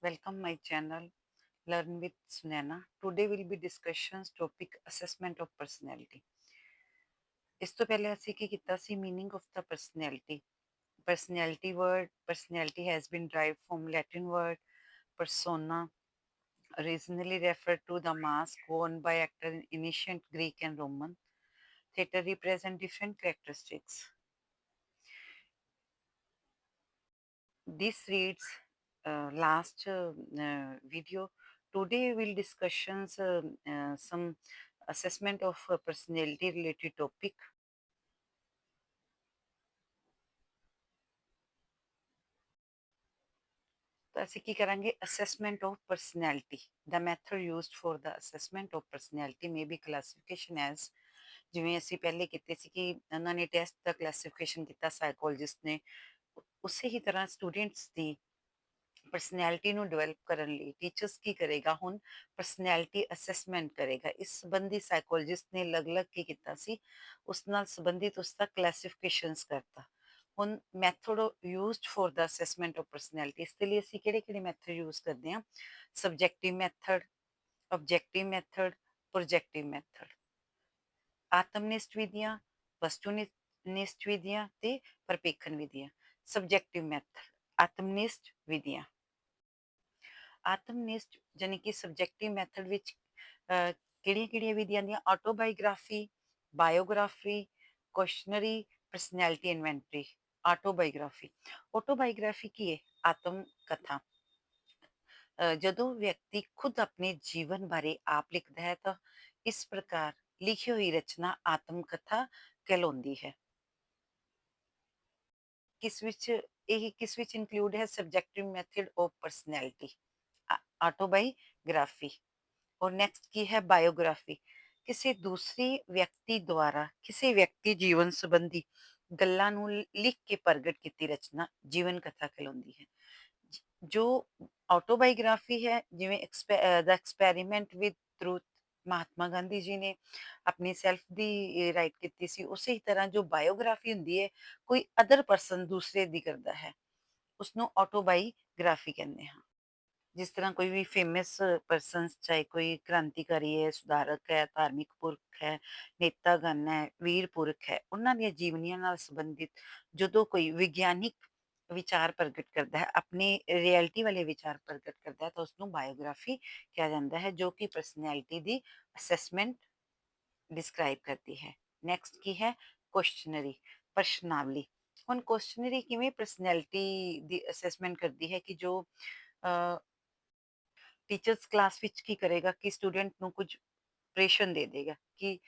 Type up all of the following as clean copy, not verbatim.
Welcome my channel Learn with Sunana. Today will be discussions topic assessment of personality. ਇਸ ਤੋਂ ਪਹਿਲੇ ਅਸੀਂ ਕੀ ਕੀਤਾ ਸੀ meaning of the personality. Personality word personality has been derived from Latin word persona, originally referred to the mask worn by actors in ancient Greek and Roman theater represent different characteristics. This reads last video. Today we'll discussions some assessment of personality related topic. ਤਾਂ ਅਸੀਂ ਕੀ ਕਰਾਂਗੇ assessment of personality. The method used for the assessment of personality may be classification as ਜਿਵੇਂ ਅਸੀਂ ਪਹਿਲੇ ਕੀਤੇ ਸੀ ਕਿ ਉਹਨਾਂ ਨੇ ਟੈਸਟ ਦਾ ਕਲਾਸੀਫਿਕੇਸ਼ਨ ਕੀਤਾ ਸਾਈਕੋਲੋਜਿਸਟ ਨੇ ਉਸੇ ਹੀ ਤਰ੍ਹਾਂ ਸਟੂਡੈਂਟਸ ਦੀ ਪਰਸਨੈਲਿਟੀ ਨੂੰ ਡਿਵੈਲਪ ਕਰਨ ਲਈ ਟੀਚਰਸ ਕੀ ਕਰੇਗਾ ਹੁਣ ਪਰਸਨੈਲਿਟੀ ਅਸੈਸਮੈਂਟ ਕਰੇਗਾ ਇਸ ਸੰਬੰਧੀ ਸਾਈਕੋਲੋਜਿਸਟ ਨੇ ਅਲੱਗ-ਅਲੱਗ ਕੀ ਕੀਤਾ ਸੀ ਉਸ ਨਾਲ ਸੰਬੰਧਿਤ ਉਸ ਦਾ ਕਲਾਸੀਫਿਕੇਸ਼ਨਸ ਕਰਤਾ ਹੁਣ method used for the assessment of personality ਇਸ ਦੇ ਲਈ ਅਸੀਂ ਕਿਹੜੇ-ਕਿਹੜੇ ਮੈਥਡ ਯੂਜ਼ ਕਰਦੇ ਹਾਂ subjective method objective method projective method ਆਤਮਨਿਸ਼ਟ ਵਿਧੀਆਂ ਵਸਤੂਨਿਸ਼ਟ ਵਿਧੀਆਂ ਤੇ ਪਰਪੇਖਣ ਵਿਧੀਆਂ ਸਬਜੈਕਟਿਵ ਮੈਥਡ ਆਤਮਨਿਸ਼ਟ ਵਿਧੀਆਂ ਆਤਮਨਿਸ਼ਟ ਜਾਨੀ ਕਿ ਸਬਜੈਕਟਿਵ ਮੈਥਡ ਵਿੱਚ ਕਿਹੜੀਆਂ-ਕਿਹੜੀਆਂ ਵਿਧੀਆਂ ਦੀਆਂ autobiography biography questionnaire personality inventory autobiography ਕੀ ਹੈ ਆਤਮ ਕਥਾ ਜਦੋਂ ਵਿਅਕਤੀ ਖੁਦ ਆਪਣੇ ਜੀਵਨ ਬਾਰੇ ਆਪ ਲਿਖਦਾ ਹੈ ਤਾਂ ਇਸ ਪ੍ਰਕਾਰ ਲਿਖੀ ਹੋਈ ਰਚਨਾ ਆਤਮ ਕਥਾ ਕਹਿਲਾਉਂਦੀ ਹੈ ਕਿਸ ਵਿੱਚ ਇਨਕਲੂਡ ਹੈ subjective method of personality autobiography और नेक्स्ट की है बायोग्राफी ਕਿਸੇ ਦੂਸਰੇ ਵਿਅਕਤੀ ਦੁਆਰਾ ਕਿਸੇ ਵਿਅਕਤੀ ਜੀਵਨ ਸੰਬੰਧੀ ਗੱਲਾਂ ਨੂੰ ਲਿਖ ਕੇ ਪ੍ਰਗਟ ਕੀਤੀ ਰਚਨਾ ਜੀਵਨ ਕਥਾ ਕਹਿਲਾਉਂਦੀ ਹੈ ਜੋ ਆਟੋਬਾਇਓਗ੍ਰਾਫੀ ਹੈ ਜਿਵੇਂ the experiment with truth Mahatma Gandhi ji ਨੇ ਆਪਣੀ ਸੈਲਫ ਦੀ ਰਾਈਟ ਕੀਤੀ ਸੀ ਉਸੇ ਹੀ ਤਰ੍ਹਾਂ ਜੋ ਬਾਇਓਗ੍ਰਾਫੀ ਹੁੰਦੀ ਹੈ ਕੋਈ ਅਦਰ ਪਰਸਨ ਦੂਸਰੇ ਦੀ ਕਰਦਾ ਹੈ ਉਸਨੂੰ ਆਟੋਬਾਇਓਗ੍ਰਾਫੀ ਕਹਿੰਦੇ ਹਾਂ ਜਿਸ ਤਰ੍ਹਾਂ ਕੋਈ ਵੀ ਫੇਮਸ ਪਰਸਨਸ ਚਾਹੇ ਕੋਈ ਕ੍ਰਾਂਤੀਕਾਰੀ ਹੈ ਸੁਧਾਰਕ ਹੈ ਧਾਰਮਿਕ ਪੁਰਖ ਹੈ ਨੇਤਾਗਣ ਹੈ ਵੀਰ ਪੁਰਖ ਹੈ ਉਹਨਾਂ ਦੀਆਂ ਜੀਵਨੀਆਂ ਨਾਲ ਸੰਬੰਧਿਤ ਜਦੋਂ ਕੋਈ ਵਿਗਿਆਨਿਕ ਵਿਚਾਰ ਪ੍ਰਗਟ ਕਰਦਾ ਹੈ ਆਪਣੇ ਰਿਐਲਿਟੀ ਵਾਲੇ ਵਿਚਾਰ ਪ੍ਰਗਟ ਕਰਦਾ ਹੈ ਤਾਂ ਉਸਨੂੰ ਬਾਇਓਗ੍ਰਾਫੀ ਕਿਹਾ ਜਾਂਦਾ ਹੈ ਜੋ ਕਿ ਪਰਸਨੈਲਿਟੀ ਦੀ ਅਸੈਸਮੈਂਟ ਡਿਸਕ੍ਰਾਈਬ ਕਰਦੀ ਹੈ ਨੈਕਸਟ ਕੀ ਹੈ ਕੁਐਸਚਨਰੀ ਪ੍ਰਸ਼ਨਾਵਲੀ ਹੁਣ ਕੁਐਸਚਨਰੀ ਕਿਵੇਂ ਪਰਸਨੈਲਿਟੀ ਦੀ ਅਸੈਸਮੈਂਟ ਕਰਦੀ ਹੈ ਕਿ ਜੋ टीचर्स क्लास ਵਿੱਚ ਕੀ ਕਰੇਗਾ ਕਿ ਸਟੂਡੈਂਟ ਨੂੰ ਕੁਝ ਪ੍ਰਸ਼ਨ ਦੇ ਦੇਗਾ ਕਿ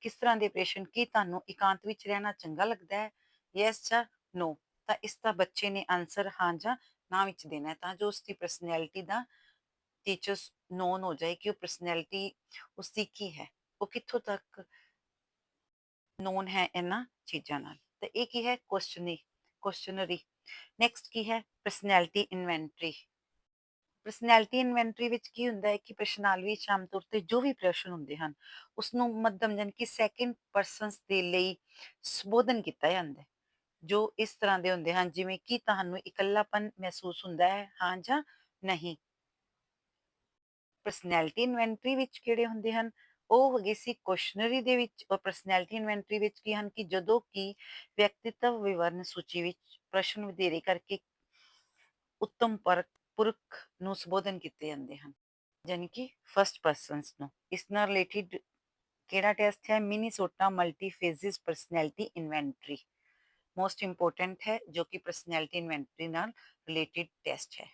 ਕਿਸ ਤਰ੍ਹਾਂ ਦੇ ਪ੍ਰਸ਼ਨ ਕੀ ਤੁਹਾਨੂੰ ਇਕਾਂਤ ਵਿੱਚ ਰਹਿਣਾ ਚੰਗਾ ਲੱਗਦਾ ਹੈ ਯੈਸ ਜਾਂ ਨੋ ਤਾਂ ਇਸ ਦਾ ਬੱਚੇ ਨੇ ਆਨਸਰ ਹਾਂ ਜਾਂ ਨਾ ਵਿੱਚ ਦੇਣਾ ਹੈ ਤਾਂ ਜੋ ਉਸ ਦੀ ਪਰਸਨੈਲਿਟੀ ਦਾ ਟੀਚਰਸ ਨੋਨ ਹੋ ਜਾਏ ਕਿ ਉਹ ਪਰਸਨੈਲਿਟੀ ਉਸ ਦੀ ਕੀ ਹੈ ਉਹ ਕਿੱਥੋਂ ਤੱਕ ਨੋਨ ਹੈ ਇਹਨਾਂ ਚੀਜ਼ਾਂ ਨਾਲ ਤਾਂ ਇਹ ਕੀ ਹੈ ਕੁਐਸਚਨਰੀ ਨੈਕਸਟ ਕੀ ਹੈ ਪਰਸਨੈਲਿਟੀ ਇਨਵੈਂਟਰੀ ਪਰਸਨੈਲਿਟੀ ਇਨਵੈਂਟਰੀ ਵਿੱਚ ਕੀ ਹੁੰਦਾ ਹੈ ਕਿ ਪ੍ਰਸ਼ਨਾਵਲੀ ਵਿੱਚ ਆਮ ਤੌਰ ਤੇ ਜੋ ਵੀ ਪ੍ਰਸ਼ਨ ਹੁੰਦੇ ਹਨ ਉਸਨੂੰ ਮੱਧਮ ਜਾਣੀ ਕਿ ਸੈਕਿੰਡ ਪਰਸਨਸ ਦੇ ਲਈ ਸੰਬੋਧਨ ਕੀਤਾ ਜਾਂਦਾ ਹੈ ਜੋ ਇਸ ਤਰ੍ਹਾਂ ਦੇ ਹੁੰਦੇ ਹਨ ਜਿਵੇਂ ਕਿ ਤੁਹਾਨੂੰ ਇਕੱਲਾਪਨ ਮਹਿਸੂਸ ਹੁੰਦਾ ਹੈ ਹਾਂ ਜਾਂ ਨਹੀਂ ਪਰਸਨੈਲਿਟੀ ਇਨਵੈਂਟਰੀ ਵਿੱਚ ਕਿਹੜੇ ਹੁੰਦੇ ਹਨ ਉਹ ਹੋ ਗਏ ਸੀ ਕੁਐਸਚਨਰੀ ਦੇ ਵਿੱਚ ਔਰ ਪਰਸਨੈਲਿਟੀ ਇਨਵੈਂਟਰੀ ਵਿੱਚ ਕੀ ਹਨ ਕਿ ਜਦੋਂ ਕਿ ਵਿਅਕਤਿਤਵ ਵਿਵਰਣ ਸੂਚੀ ਵਿੱਚ ਪ੍ਰਸ਼ਨ ਵਧੇਰੇ ਕਰਕੇ ਉੱਤਮ ਪੁਰਖ ਨੂੰ ਸੰਬੋਧਨ ਕੀਤੇ ਜਾਂਦੇ ਹਨ ਯਾਨੀ ਕਿ ਫਸਟ ਪਰਸਨਸ ਨੂੰ ਇਸ ਨਾਲ ਰਿਲੇਟਡ ਕਿਹੜਾ ਟੈਸਟ ਹੈ Minnesota multiphasic personality inventory most important ਹੈ ਜੋ ਕਿ ਪਰਸਨੈਲਿਟੀ ਇਨਵੈਂਟਰੀ ਨਾਲ ਰਿਲੇਟਡ ਟੈਸਟ ਹੈ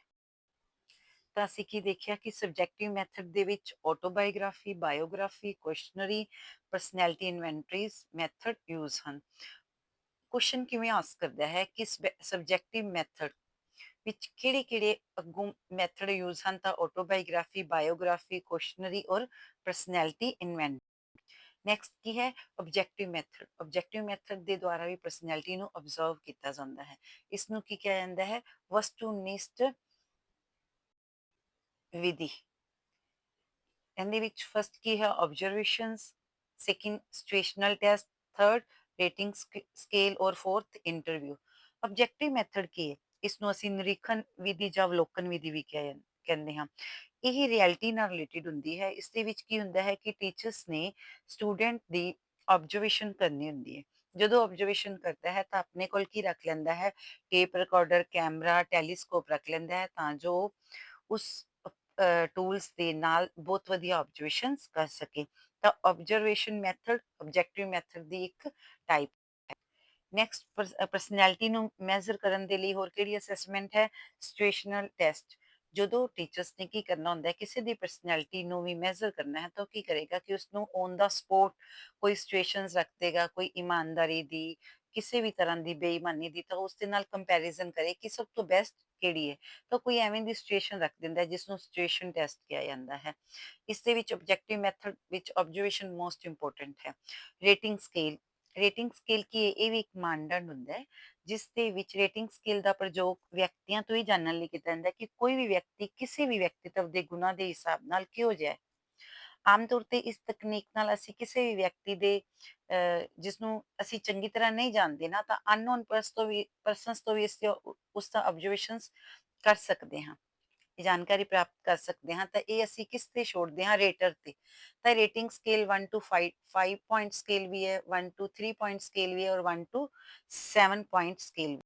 ਤਾਂ ਅਸੀਂ ਕੀ ਦੇਖਿਆ ਕਿ ਸਬਜੈਕਟਿਵ ਮੈਥਡ ਦੇ ਵਿੱਚ autobiography biography questionnaire personality inventories method use ਹਨ ਕੁਐਸਚਨ ਕਿਵੇਂ ਆਸਕ ਕਰਦਾ ਹੈ ਕਿ ਸਬਜੈਕਟਿਵ ਮੈਥਡ ਵਿੱਚ ਕਿਹੜੇ-ਕਿਹੜੇ ਅੱਗੋਂ ਮੈਥਡ ਯੂਜ਼ ਹਨ ਤਾਂ ਆਟੋਬਾਇਓਗ੍ਰਾਫੀ ਬਾਇਓਗ੍ਰਾਫੀ ਕੁਐਸਚਨਰੀ ਔਰ ਪਰਸਨੈਲਿਟੀ ਇਨਵੈਂਟਰੀ ਨੈਕਸਟ ਕੀ ਹੈ ਆਬਜੈਕਟਿਵ ਮੈਥਡ ਦੇ ਦੁਆਰਾ ਵੀ ਪਰਸਨੈਲਿਟੀ ਨੂੰ ਅਬਜ਼ਰਵ ਕੀਤਾ ਜਾਂਦਾ ਹੈ ਇਸ ਨੂੰ ਕੀ ਕਿਹਾ ਜਾਂਦਾ ਹੈ ਵਸਤੂਨਿਸ਼ਟ ਵਿਧੀ ਇਹਦੇ ਵਿੱਚ ਫਸਟ ਕੀ ਹੈ observations second situational test third rating scale ਔਰ ਫੋਰਥ ਇੰਟਰਵਿਊ ਆਬਜੈਕਟਿਵ ਮੈਥਡ ਕੀ ਹੈ ਇਸ ਨੂੰ ਅਸੀਂ ਨਿਰੀਖਣ ਵਿਧੀ ਜਾਂ ਅਵਲੋਕਨ ਵਿਧੀ ਵੀ ਕਿਹਾ ਕਹਿੰਦੇ ਹਾਂ। ਇਹ ਰਿਐਲਿਟੀ ਨਾਲ ਰਿਲੇਟਿਡ ਹੁੰਦੀ ਹੈ। ਇਸ ਦੇ ਵਿੱਚ ਕੀ ਹੁੰਦਾ ਹੈ ਕਿ ਟੀਚਰਸ ਨੇ ਸਟੂਡੈਂਟ ਦੀ ਆਬਜ਼ਰਵੇਸ਼ਨ ਕਰਨੀ ਹੁੰਦੀ ਹੈ। ਜਦੋਂ ਆਬਜ਼ਰਵੇਸ਼ਨ ਕਰਦਾ ਹੈ ਤਾਂ ਆਪਣੇ ਕੋਲ ਕੀ ਰੱਖ ਲੈਂਦਾ ਹੈ, ਟੇਪ ਰਿਕਾਰਡਰ, ਕੈਮਰਾ, ਟੈਲੀਸਕੋਪ ਰੱਖ ਲੈਂਦਾ ਹੈ ਤਾਂ ਜੋ ਉਸ ਟੂਲਸ ਦੇ ਨਾਲ ਬਹੁਤ ਵਧੀਆ ਆਬਜ਼ਰਵੇਸ਼ਨਸ ਕਰ ਸਕੇ। ਤਾਂ ਆਬਜ਼ਰਵੇਸ਼ਨ ਮੈਥਡ ਆਬਜੈਕਟਿਵ ਮੈਥਡ ਦੀ ਇੱਕ ਟਾਈਪ। ਨੈਕਸਟ ਪਰਸਨੈਲਿਟੀ ਨੂੰ ਮੈਜ਼ਰ ਕਰਨ ਦੇ ਲਈ ਹੋਰ ਕਿਹੜੀ ਅਸੈਸਮੈਂਟ ਹੈ? Situational test. ਜਦੋਂ ਟੀਚਰਸ ਨੇ ਕੀ ਕਰਨਾ ਹੁੰਦਾ ਹੈ, ਕਿਸੇ ਦੀ ਪਰਸਨੈਲਿਟੀ ਨੂੰ ਵੀ ਮੈਜ਼ਰ ਕਰਨਾ ਹੈ ਤਾਂ ਉਹ ਕੀ ਕਰੇਗਾ ਕਿ ਉਸਨੂੰ ਔਨ ਦਾ ਸਪੋਟ ਕੋਈ ਸਿਚੁਏਸ਼ਨਸ ਰੱਖ ਦੇਗਾ, ਕੋਈ ਇਮਾਨਦਾਰੀ ਦੀ, ਕਿਸੇ ਵੀ ਤਰ੍ਹਾਂ ਦੀ ਬੇਈਮਾਨੀ ਦੀ, ਤਾਂ ਉਸ ਦੇ ਨਾਲ ਕੰਪੈਰੀਜ਼ਨ ਕਰੇ ਕਿ ਸਭ ਤੋਂ ਬੈਸਟ ਕਿਹੜੀ ਹੈ। ਤਾਂ ਕੋਈ ਐਵੇਂ ਦੀ ਸਿਚੁਏਸ਼ਨ ਰੱਖ ਦਿੰਦਾ ਹੈ ਜਿਸ ਨੂੰ ਸਿਚੁਏਸ਼ਨ ਟੈਸਟ ਕਿਹਾ ਜਾਂਦਾ ਹੈ। ਇਸ ਦੇ ਵਿੱਚ ਆਬਜੈਕਟਿਵ ਮੈਥਡ ਵਿੱਚ ਆਬਜ਼ਰਵੇਸ਼ਨ ਮੋਸਟ ਇੰਪੋਰਟੈਂਟ ਹੈ। Rating scale. ਰੇਟਿੰਗ ਸਕੇਲ ਕੀ ਹੈ? ਇਹ ਵੀ ਇੱਕ ਮਾਨਦੰਡ ਹੁੰਦਾ ਹੈ ਜਿਸ ਦੇ ਵਿੱਚ ਰੇਟਿੰਗ ਸਕੇਲ ਦਾ ਪ੍ਰਯੋਗ ਵਿਅਕਤੀਆਂ ਤੋਂ ਹੀ ਜਾਣਨ ਲਈ ਕੀਤਾ ਜਾਂਦਾ ਹੈ ਕਿ ਕੋਈ ਵੀ ਵਿਅਕਤੀ ਕਿਸੇ ਵੀ ਵਿਅਕਤੀਤਵ ਦੇ ਗੁਣਾਂ ਦੇ ਹਿਸਾਬ ਨਾਲ ਕਿਹੋ ਜਿਹਾ ਹੈ। ਆਮ ਤੌਰ ਤੇ ਇਸ ਤਕਨੀਕ ਨਾਲ ਅਸੀਂ ਕਿਸੇ ਵੀ ਵਿਅਕਤੀ ਦੇ ਜਿਸ ਨੂੰ ਅਸੀਂ ਚੰਗੀ ਤਰ੍ਹਾਂ ਨਹੀਂ ਜਾਣਦੇ ਨਾ, ਤਾਂ ਅਨਨੋਨ ਪਰਸਨਸ ਤੋਂ ਵੀ ਉਸ ਦਾ ਆਬਜ਼ਰਵੇਸ਼ਨਸ ਕਰ ਸਕਦੇ ਹਾਂ, ਇਹ ਜਾਣਕਾਰੀ ਪ੍ਰਾਪਤ ਕਰ ਸਕਦੇ ਹਾਂ। ਤਾਂ ਇਹ ਅਸੀਂ ਕਿਸ ਤੇ ਛੋੜਦੇ ਹਾਂ? ਰੇਟਰ ਤੇ। ਤਾਂ rating scale 1 to 5 5 point scale ਵੀ ਹੈ, 1 ਟੂ 3 ਪੁਆਇੰਟ ਸਕੇਲ ਵੀ ਹੈ ਔਰ 1 ਟੂ 7 ਪੁਆਇੰਟ ਸਕੇਲ।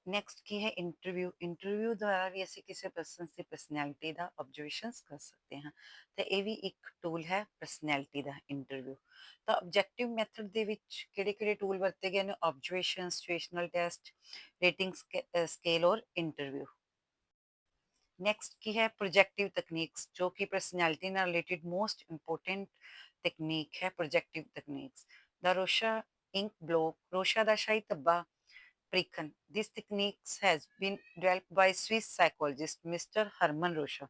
ਨੈਕਸਟ ਕੀ ਹੈ? ਇੰਟਰਵਿਊ। ਇੰਟਰਵਿਊ ਦੁਆਰਾ ਵੀ ਅਸੀਂ ਕਿਸੇ ਪਰਸਨ ਦੀ ਪਰਸਨੈਲਿਟੀ ਦਾ ਆਬਜ਼ਰਵੇਸ਼ਨਸ ਕਰ ਸਕਦੇ ਹਾਂ। ਤੇ ਇਹ ਵੀ ਇੱਕ ਟੂਲ ਹੈ ਪਰਸਨੈਲਿਟੀ ਦਾ, ਇੰਟਰਵਿਊ। ਤਾਂ ਆਬਜੈਕਟਿਵ ਮੈਥਡ ਦੇ ਵਿੱਚ ਕਿਹੜੇ ਕਿਹੜੇ ਟੂਲ ਵਰਤੇ ਗਏ ਨੇ? Observation, situational test, rating scale ਔਰ ਇੰਟਰਵਿਊ। ਨੈਕਸਟ ਕੀ ਹੈ? ਪ੍ਰੋਜੈਕਟਿਵ ਤਕਨੀਕਸ, ਜੋ ਕਿ ਪਰਸਨੈਲਿਟੀ ਨਾਲ ਰਿਲੇਟਿਡ ਮੋਸਟ ਇੰਪੋਰਟੈਂਟ ਤਕਨੀਕ ਹੈ। ਪ੍ਰੋਜੈਕਟਿਵ ਤਕਨੀਕਸ ਦਾ ਰੋਸ਼ਾ ਇੰਕ ਬਲੌਕ, ਰੋਸ਼ਾ ਦਾ ਸ਼ਾਹੀ ਧੱਬਾ ਪ੍ਰੀਖਣ। This techniques has been developed by Swiss psychologist Mr. Herman Rocha।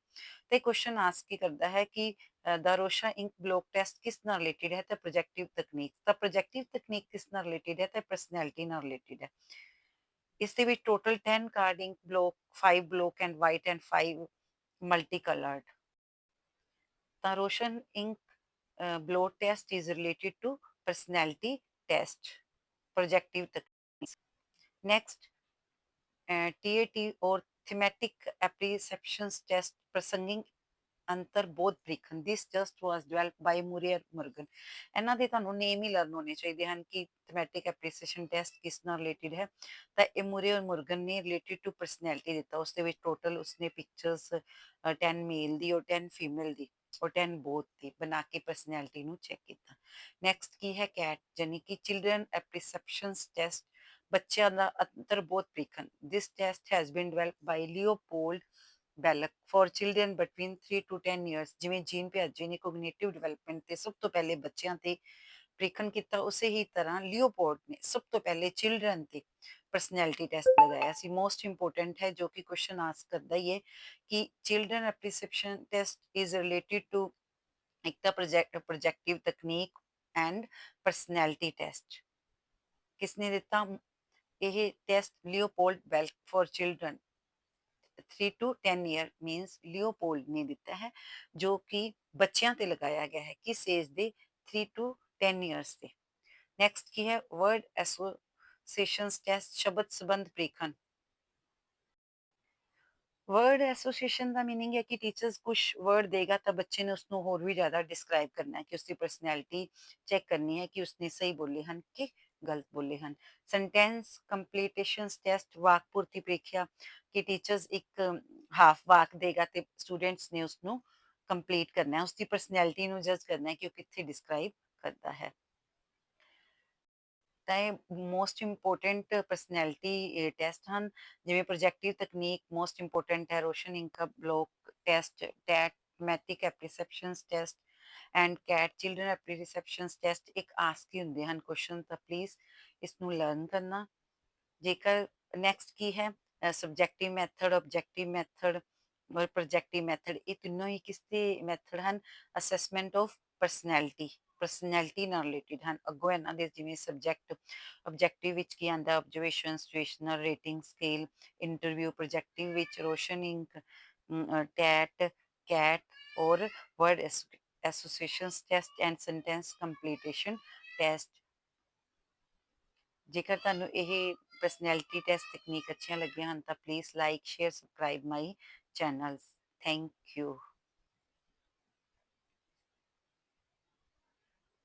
ਤੇ ਕੁਐਸਚਨ ਆਸਕ ਕੀ ਕਰਦਾ ਹੈ ਕਿ ਦਾ ਰੋਸ਼ਾ ਇੰਕ ਬਲੌਕ ਟੈਸਟ ਕਿਸ ਨਾਲ ਰਿਲੇਟਿਡ ਹੈ? ਤਾਂ ਪ੍ਰੋਜੈਕਟਿਵ ਤਕਨੀਕ। ਤਾਂ ਪ੍ਰੋਜੈਕਟਿਵ ਤਕਨੀਕ ਕਿਸ ਨਾਲ ਰਿਲੇਟਿਡ ਹੈ? ਤਾਂ ਪਰਸਨੈਲਿਟੀ ਨਾਲ ਰਿਲੇਟਿਡ ਹੈ। ਇਸ ਦੇ ਵਿੱਚ total 10 card ink blot, 5 black and white and 5 multi coloured. ਤਾਂ Rorschach ink blot test is related to personality test, projective ਤਕਨੀਕ। नेक्स्ट टीएटी और थीमेटिक एप्रीसेप्शंस टेस्ट, प्रसंगिक ਅੰਤਰਬੋਧ ਪ੍ਰੀਖਣ। This just was developed by Murray Morgan. ਇਹਨਾਂ ਦੇ ਤੁਹਾਨੂੰ ਨੇਮ ਹੀ learn ਹੋਣੇ ਚਾਹੀਦੇ ਹਨ ਕਿ ਥੀਮੈਟਿਕ ਐਪਰੀਸੀਏਸ਼ਨ ਟੈਸਟ ਕਿਸ ਨਾਲ ਰਿਲੇਟਿਡ ਹੈ। ਤਾਂ ਇਹ ਮੁਰੀਅਰ ਮੁਰਗਨ ਨੇ ਰਿਲੇਟਿਡ ਟੂ ਪਰਸਨੈਲਿਟੀ ਦਿੱਤਾ। ਉਸ ਦੇ ਵਿੱਚ ਟੋਟਲ ਉਸਨੇ ਪਿਕਚਰਸ 10 ਮੇਲ ਦੀ ਔਰ 10 ਫੀਮੇਲ ਦੀ ਔਰ 10 ਬੋਥ ਦੀ ਬਣਾ ਕੇ ਪਰਸਨੈਲਿਟੀ ਨੂੰ ਚੈੱਕ ਕੀਤਾ। ਨੈਕਸਟ ਕੀ ਹੈ? ਕੈਟ, ਯਾਨੀ ਕਿ ਚਿਲਡਰਨ ਐਪਰੀਸੈਪਸ਼ਨਸ ਟੈਸਟ, ਬੱਚਿਆਂ ਦਾ ਅੰਤਰਬੋਧ ਪ੍ਰੀਖਣ। This test has been developed by Leopold Bellak for children between 3 to 10 years. ਜਿਵੇਂ ਜੀਨ ਪਿਆਜੇ ਨੇ ਕੋਗਨੀਟਿਵ ਡਿਵੈਲਪਮੈਂਟ ਤੇ ਸਭ ਤੋਂ ਪਹਿਲੇ ਬੱਚਿਆਂ ਤੇ ਪ੍ਰੀਖਣ ਕੀਤਾ, ਉਸੇ ਹੀ ਤਰ੍ਹਾਂ ਲਿਓਪੋਲਡ ਨੇ ਸਭ ਤੋਂ ਪਹਿਲੇ ਚਿਲਡਰਨ ਤੇ ਪਰਸਨੈਲਿਟੀ ਟੈਸਟ ਲਗਾਇਆ ਸੀ। ਮੋਸਟ ਇੰਪੋਰਟੈਂਟ ਹੈ, ਜੋ ਕਿ ਕੁਐਸਚਨ ਆਸਕ ਕਰਦਾ ਹੀ ਹੈ ਕਿ children apperception test is related to ਇੱਕ ਤਾਂ ਪ੍ਰੋਜੈਕਟਿਵ ਤਕਨੀਕ ਐਂਡ ਪਰਸਨੈਲਿਟੀ ਟੈਸਟ। ਕਿਸਨੇ ਦਿੱਤਾ ਇਹ test? Leopold Bellak for children 3 to 10 year means Leopold ਨੇ ਦਿੱਤਾ ਹੈ, ਜੋ ਕਿ ਬੱਚਿਆਂ ਤੇ ਲਗਾਇਆ ਗਿਆ ਹੈ। ਕਿਸ ਏਜ ਦੇ? 3 ਟੂ 10 ਈਅਰਸ ਦੇ। ਨੈਕਸਟ ਕੀ ਹੈ? ਵਰਡ ਐਸੋਸੀਏਸ਼ਨਸ ਟੈਸਟ, ਸ਼ਬਦ ਸੰਬੰਧ ਪ੍ਰੀਖਣ। ਵਰਡ ਐਸੋਸੀਏਸ਼ਨ ਦਾ ਮੀਨਿੰਗ ਹੈ ਕਿ ਟੀਚਰਸ ਕੁਝ ਵਰਡ ਦੇਗਾ ਤਾਂ ਬੱਚੇ ਨੇ ਉਸਨੂੰ ਹੋਰ ਵੀ ਜ਼ਿਆਦਾ ਡਿਸਕ੍ਰਾਈਬ ਕਰਨਾ ਹੈ, ਕਿ ਉਸਦੀ ਪਰਸਨੈਲਿਟੀ ਚੈੱਕ ਕਰਨੀ ਹੈ ਕਿ ਉਸਨੇ ਸਹੀ ਬੋਲੇ ਹਨ ਕਿ ਗਲਤ ਬੋਲੇ ਹਨ। ਸੈਂਟੈਂਸ ਕੰਪਲੀਟੇਸ਼ਨਸ ਟੈਸਟ, ਵਾਕ ਪੂਰਤੀ ਪ੍ਰੀਖਿਆ, ਕਿ ਟੀਚਰਸ ਇੱਕ ਹਾਫ ਵਾਕ ਦੇਗਾ ਤੇ ਸਟੂਡੈਂਟਸ ਨੇ ਉਸਨੂੰ ਕੰਪਲੀਟ ਕਰਨਾ ਹੈ, ਉਸਦੀ ਪਰਸਨੈਲਿਟੀ ਨੂੰ ਜਜ ਕਰਨਾ ਹੈ ਕਿ ਉਹ ਕਿੱਥੇ ਡਿਸਕ੍ਰਾਈਬ ਕਰਦਾ ਹੈ। ਤਾਂ ਇਹ ਮੋਸਟ ਇੰਪੋਰਟੈਂਟ ਪਰਸਨੈਲਿਟੀ ਟੈਸਟ ਹਨ। ਜਿਵੇਂ ਪ੍ਰੋਜੈਕਟਿਵ ਤਕਨੀਕ ਮੋਸਟ ਇੰਪੋਰਟੈਂਟ ਹੈ, Rorschach ink blot test, TAT thematic apperceptions test and CAT children apperceptions test. ਇੱਕ ਆਸਕ ਹੀ ਹੁੰਦੇ ਹਨ ਕੁਐਸਚਨ, ਤਾਂ ਪਲੀਜ਼ ਇਸ ਨੂੰ ਲਰਨ ਕਰਨਾ। ਜੇਕਰ ਨੈਕਸਟ ਕੀ ਹੈ? ਸਬਜੈਕਟਿਵ ਮੈਥਡ, ਆਬਜੈਕਟਿਵ ਮੈਥਡ ਔਰ ਪ੍ਰੋਜੈਕਟਿਵ ਮੈਥਡ। ਇਹ ਤਿੰਨੋਂ ਹੀ ਕਿਸ ਦੇ ਮੈਥਡ ਹਨ? ਅਸੈਸਮੈਂਟ ਆਫ ਪਰਸਨੈਲਿਟੀ, ਪਰਸਨੈਲਿਟੀ ਨਾਲ ਰਿਲੇਟਿਡ ਹਨ। ਅੱਗੋਂ ਇਹਨਾਂ ਦੇ ਜਿਵੇਂ ਸਬਜੈਕਟ ਆਬਜੈਕਟਿਵ ਵਿੱਚ ਕੀ ਆਉਂਦਾ? Observation, situational, rating scale, interview. Projective ਵਿੱਚ ਰੋਸ਼ਨ ਇੰਕ, ਟੈਟ, ਕੈਟ ਔਰ word association test and sentence completion test. ਜੇਕਰ ਤੁਹਾਨੂੰ ਇਹ ਪਰਸਨੈਲਿਟੀ ਟੈਸਟ ਤਕਨੀਕ ਅੱਛੀਆਂ ਲੱਗੀਆਂ ਹਨ ਤਾਂ please like, share, subscribe my channels. Thank you.